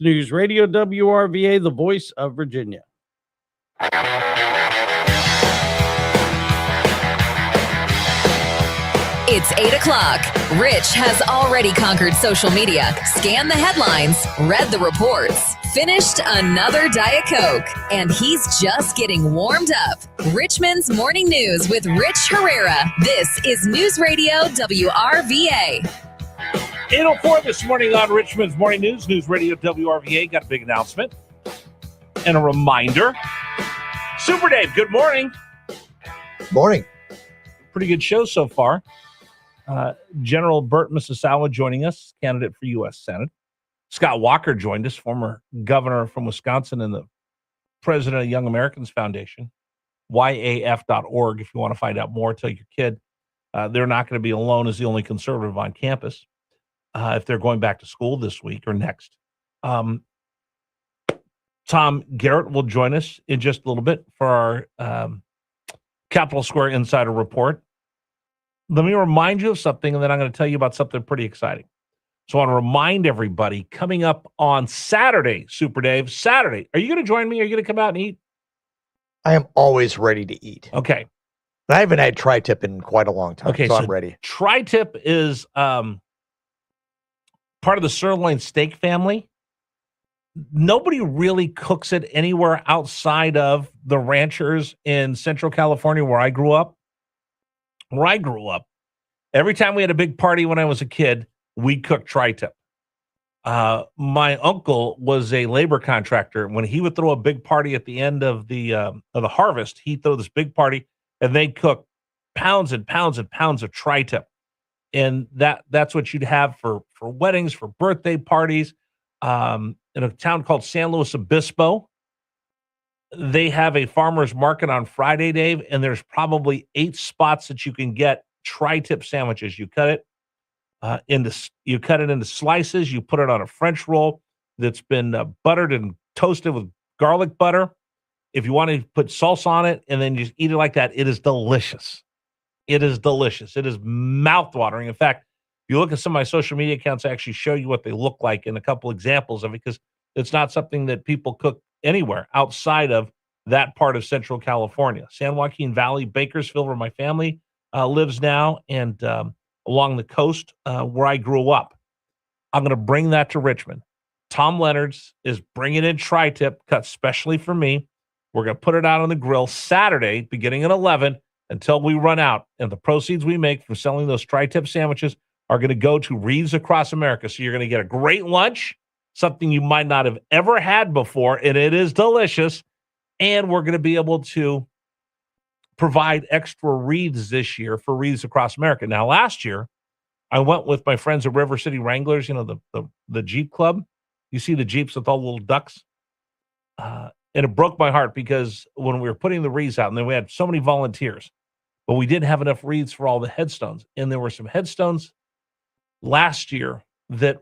News Radio WRVA, the voice of Virginia. It's 8 o'clock. Rich has already conquered social media, scanned the headlines, read the reports, finished another Diet Coke, and he's just getting warmed up. Richmond's Morning News with Rich Herrera. This is News Radio WRVA. 8:04 this morning on Richmond's Morning News. News Radio WRVA got a big announcement and a reminder. Super Dave, good morning. Morning. Pretty good show so far. General Burt Mississauga joining us, candidate for U.S. Senate. Scott Walker joined us, former governor from Wisconsin and the president of Young Americans Foundation, YAF.org, if you want to find out more. Tell your kid they're not going to be alone as the only conservative on campus if they're going back to school this week or next. Tom Garrett will join us in just a little bit for our Capitol Square Insider Report. Let me remind you of something, and then I'm going to tell you about something pretty exciting. So I want to remind everybody, coming up on Saturday, Super Dave, Saturday, are you going to join me? Are you going to come out and eat? I am always ready to eat. Okay. I haven't had tri-tip in quite a long time, Okay, so I'm ready. Tri-tip is part of the sirloin steak family. Nobody really cooks it anywhere outside of the ranchers in Central California where I grew up. Every time we had a big party when I was a kid, we cooked tri-tip. My uncle was a labor contractor. When he would throw a big party at the end of the harvest, he'd throw this big party, and they'd cook pounds and pounds and pounds of tri-tip. And that's what you'd have for weddings, for birthday parties. In a town called San Luis Obispo, they have a farmer's market on Friday, Dave, and there's probably 8 spots that you can get tri-tip sandwiches. You cut it into slices. You put it on a French roll that's been buttered and toasted with garlic butter. If you want to put salsa on it and then just eat it like that, it is delicious. It is delicious. It is mouth-watering. In fact, if you look at some of my social media accounts, I actually show you what they look like in a couple examples of it, because it's not something that people cook anywhere outside of that part of Central California. San Joaquin Valley, Bakersfield, where my family lives now, and along the coast where I grew up. I'm going to bring that to Richmond. Tom Leonard's is bringing in tri-tip, cut specially for me. We're going to put it out on the grill Saturday, beginning at 11, until we run out. And the proceeds we make from selling those tri-tip sandwiches are going to go to Wreaths Across America. So you're going to get a great lunch, something you might not have ever had before, and it is delicious. And we're going to be able to provide extra wreaths this year for Wreaths Across America. Now, last year, I went with my friends at River City Wranglers, the Jeep Club. You see the Jeeps with all the little ducks? And it broke my heart because when we were putting the wreaths out, and then we had so many volunteers, but we didn't have enough wreaths for all the headstones. And there were some headstones last year that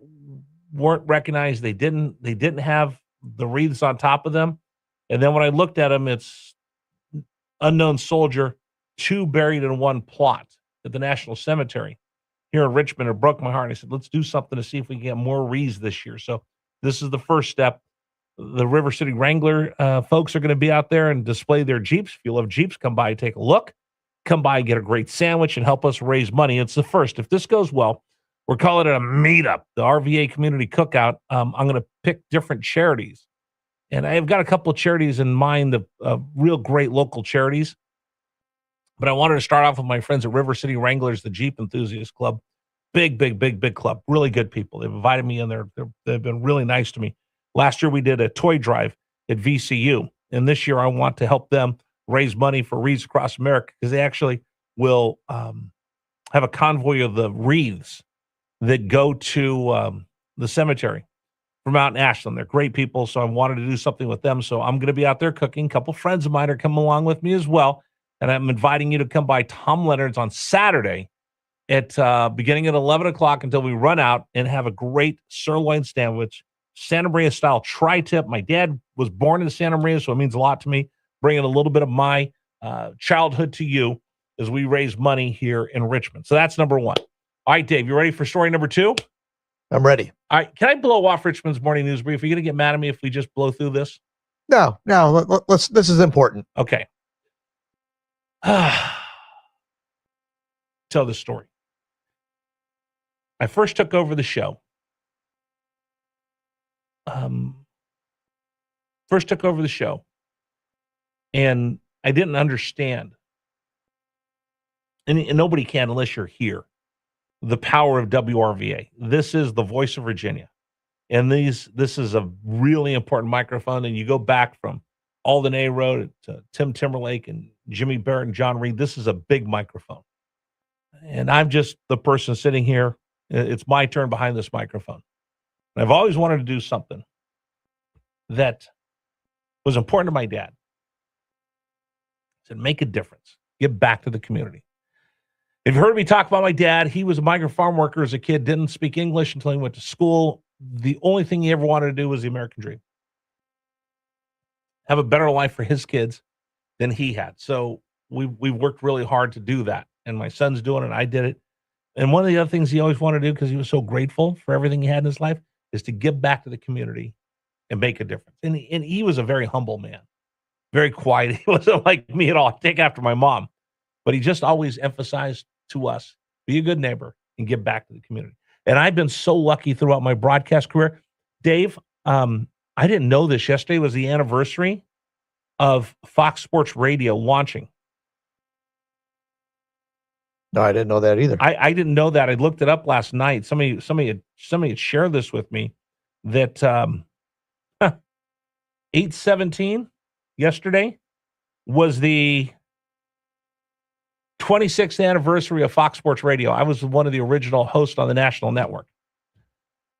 weren't recognized. They didn't have the wreaths on top of them. And then when I looked at them, it's unknown soldier, 2 buried in one plot at the National Cemetery here in Richmond. It broke my heart. I said, let's do something to see if we can get more wreaths this year. So this is the first step. The River City Wrangler folks are going to be out there and display their Jeeps. If you love Jeeps, come by and take a look. Come by and get a great sandwich and help us raise money. It's the first. If this goes well, we're calling it a meetup, the RVA Community Cookout. I'm going to pick different charities. And I've got a couple of charities in mind, of real great local charities. But I wanted to start off with my friends at River City Wranglers, the Jeep Enthusiast Club. Big club. Really good people. They've invited me in there. They've been really nice to me. Last year, we did a toy drive at VCU. And this year, I want to help them raise money for Wreaths Across America, because they actually will have a convoy of the wreaths that go to the cemetery from out in Ashland. They're great people, so I wanted to do something with them. So I'm going to be out there cooking. A couple friends of mine are coming along with me as well. And I'm inviting you to come by Tom Leonard's on Saturday at beginning at 11 o'clock until we run out, and have a great sirloin sandwich, Santa Maria style tri-tip. My dad was born in Santa Maria, so it means a lot to me. Bringing a little bit of my childhood to you as we raise money here in Richmond. So that's number one. All right, Dave, you ready for story number 2? I'm ready. All right. Can I blow off Richmond's morning news brief? Are you going to get mad at me if we just blow through this? No, let's. This is important. Okay. Tell the story. I first took over the show. And I didn't understand. And nobody can unless you're here. The power of WRVA. This is the voice of Virginia. And this is a really important microphone. And you go back from Alden A. Road to Tim Timberlake and Jimmy Barrett and John Reed. This is a big microphone. And I'm just the person sitting here. It's my turn behind this microphone. And I've always wanted to do something that was important to my dad. I said, make a difference. Give back to the community. If you heard me talk about my dad, he was a migrant farm worker as a kid, didn't speak English until he went to school. The only thing he ever wanted to do was the American dream. Have a better life for his kids than he had. So we worked really hard to do that. And my son's doing it, I did it. And one of the other things he always wanted to do, because he was so grateful for everything he had in his life, is to give back to the community and make a difference. And he was a very humble man, very quiet. He wasn't like me at all. I take after my mom. But he just always emphasized to us, be a good neighbor and give back to the community. And I've been so lucky throughout my broadcast career. Dave, I didn't know this. Yesterday was the anniversary of Fox Sports Radio launching. No, I didn't know that either. I didn't know that. I looked it up last night. Somebody had shared this with me that 8/17 yesterday was the 26th anniversary of Fox Sports Radio. I was one of the original hosts on the national network.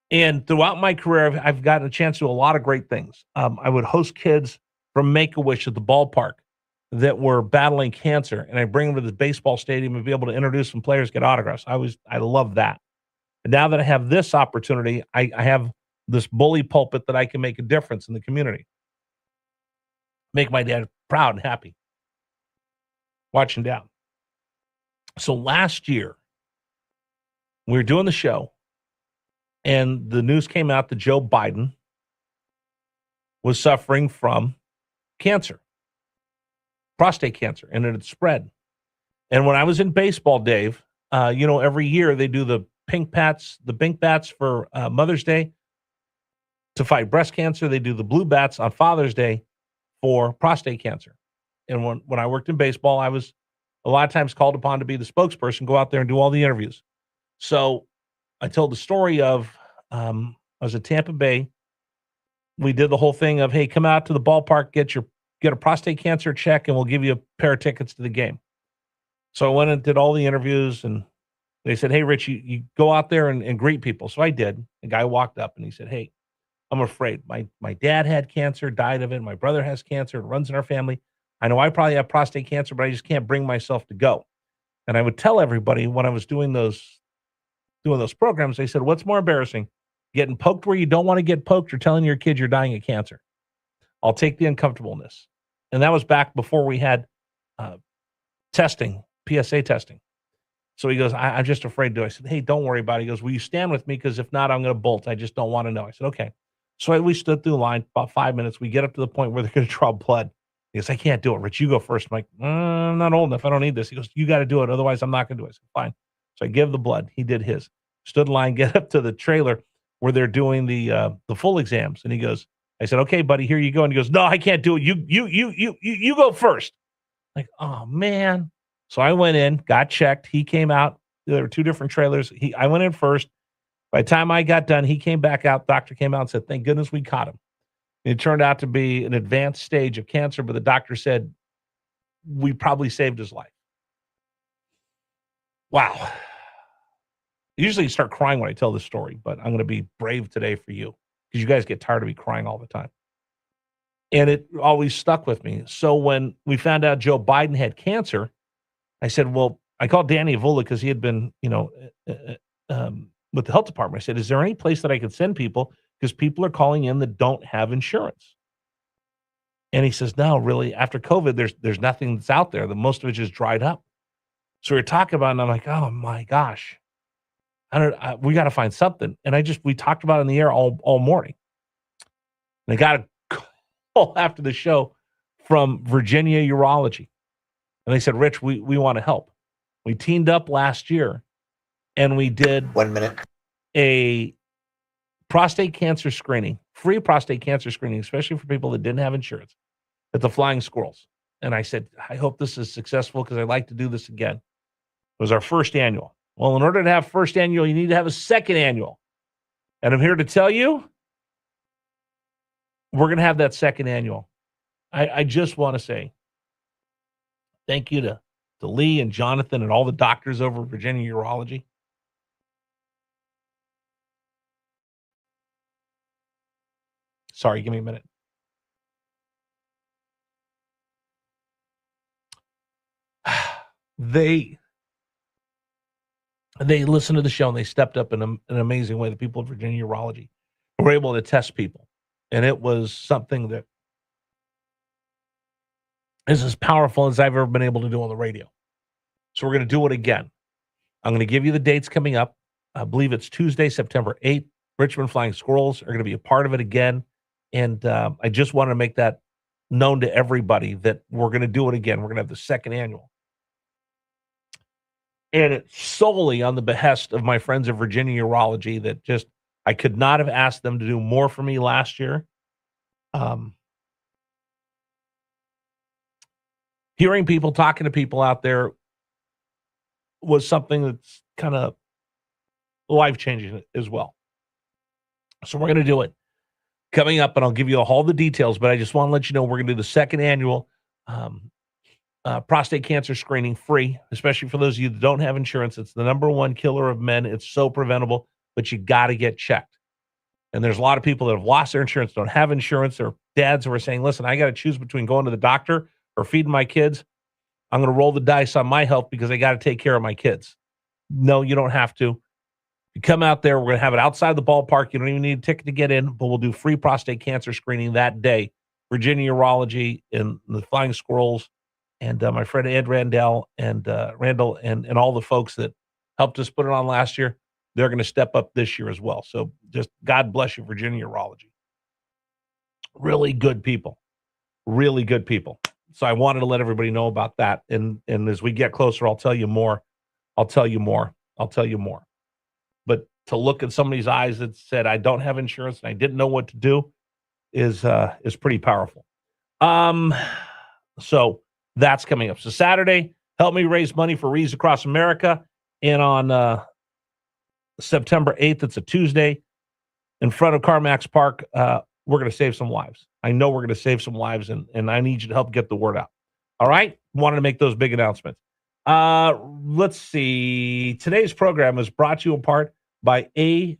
And throughout my career, I've gotten a chance to do a lot of great things. I would host kids from Make-A-Wish at the ballpark that were battling cancer, and I bring them to the baseball stadium and be able to introduce some players, get autographs. I love that. And now that I have this opportunity, I have this bully pulpit that I can make a difference in the community. Make my dad proud and happy. Watching down. So last year, we were doing the show, and the news came out that Joe Biden was suffering from cancer, prostate cancer, and it had spread. And when I was in baseball, Dave, every year they do the pink bats for Mother's Day to fight breast cancer. They do the blue bats on Father's Day for prostate cancer. And when I worked in baseball, I was a lot of times called upon to be the spokesperson, go out there and do all the interviews. So I told the story of I was at Tampa Bay. We did the whole thing of, hey, come out to the ballpark, get a prostate cancer check, and we'll give you a pair of tickets to the game. So I went and did all the interviews, and they said, hey, Rich, you go out there and greet people. So I did. The guy walked up, and he said, hey, I'm afraid. My dad had cancer, died of it. My brother has cancer. It runs in our family. I know I probably have prostate cancer, but I just can't bring myself to go. And I would tell everybody when I was doing those programs, they said, what's more embarrassing? Getting poked where you don't want to get poked or telling your kid you're dying of cancer? I'll take the uncomfortableness. And that was back before we had testing, PSA testing. So he goes, I'm just afraid to. I said, hey, don't worry about it. He goes, will you stand with me? Because if not, I'm going to bolt. I just don't want to know. I said, okay. So we stood through the line about 5 minutes. We get up to the point where they're going to draw blood. He goes, I can't do it, Rich. You go first. I'm like, I'm not old enough. I don't need this. He goes, you got to do it. Otherwise, I'm not going to do it. I said, fine. So I give the blood. He did his. Stood in line, get up to the trailer where they're doing the full exams. And he goes, I said, okay, buddy, here you go. And he goes, no, I can't do it. You go first. Like, oh, man. So I went in, got checked. He came out. There were two different trailers. I went in first. By the time I got done, he came back out. Doctor came out and said, thank goodness we caught him. It turned out to be an advanced stage of cancer, but the doctor said we probably saved his life. Wow. Usually you start crying when I tell this story, but I'm going to be brave today for you because you guys get tired of me crying all the time. And it always stuck with me. So when we found out Joe Biden had cancer, I said, well, I called Danny Avula because he had been, with the health department. I said, is there any place that I could send people? Because people are calling in that don't have insurance. And he says, no, really, after COVID, there's nothing that's out there. The most of it just dried up. So we're talking about it, and I'm like, oh my gosh. we got to find something. And we talked about it in the air all morning. And I got a call after the show from Virginia Urology. And they said, Rich, we want to help. We teamed up last year and we did 1 minute. a prostate cancer screening, free prostate cancer screening, especially for people that didn't have insurance at the Flying Squirrels. And I said, I hope this is successful because I'd like to do this again. It was our first annual. Well, in order to have first annual, you need to have a second annual. And I'm here to tell you, we're going to have that second annual. I just want to say thank you to Lee and Jonathan and all the doctors over at Virginia Urology. Sorry, give me a minute. They listened to the show and they stepped up in an amazing way. The people at Virginia Urology were able to test people. And it was something that is as powerful as I've ever been able to do on the radio. So we're going to do it again. I'm going to give you the dates coming up. I believe it's Tuesday, September 8th. Richmond Flying Squirrels are going to be a part of it again. And I just wanted to make that known to everybody that we're going to do it again. We're going to have the second annual. And it's solely on the behest of my friends at Virginia Urology that just, I could not have asked them to do more for me last year. Hearing people, talking to people out there was something that's kind of life-changing as well. So we're going to do it coming up, and I'll give you all the details, but I just want to let you know we're going to do the second annual prostate cancer screening free, especially for those of you that don't have insurance. It's the number one killer of men. It's so preventable, but you got to get checked. And there's a lot of people that have lost their insurance, don't have insurance, or dads who are saying, listen, I got to choose between going to the doctor or feeding my kids. I'm going to roll the dice on my health because I got to take care of my kids. No, you don't have to. You come out there, we're going to have it outside the ballpark. You don't even need a ticket to get in, but we'll do free prostate cancer screening that day. Virginia Urology and the Flying Squirrels and my friend Ed Randall and all the folks that helped us put it on last year, they're going to step up this year as well. So just God bless you, Virginia Urology. Really good people. Really good people. So I wanted to let everybody know about that. And as we get closer, I'll tell you more. I'll tell you more. But to look at somebody's eyes that said, I don't have insurance and I didn't know what to do is pretty powerful. So that's coming up. So Saturday, help me raise money for Rees Across America. And on September 8th, it's a Tuesday, in front of CarMax Park, we're going to save some lives. I know we're going to save some lives, and I need you to help get the word out. All right? Wanted to make those big announcements. Let's see. Today's program is brought to you in part by A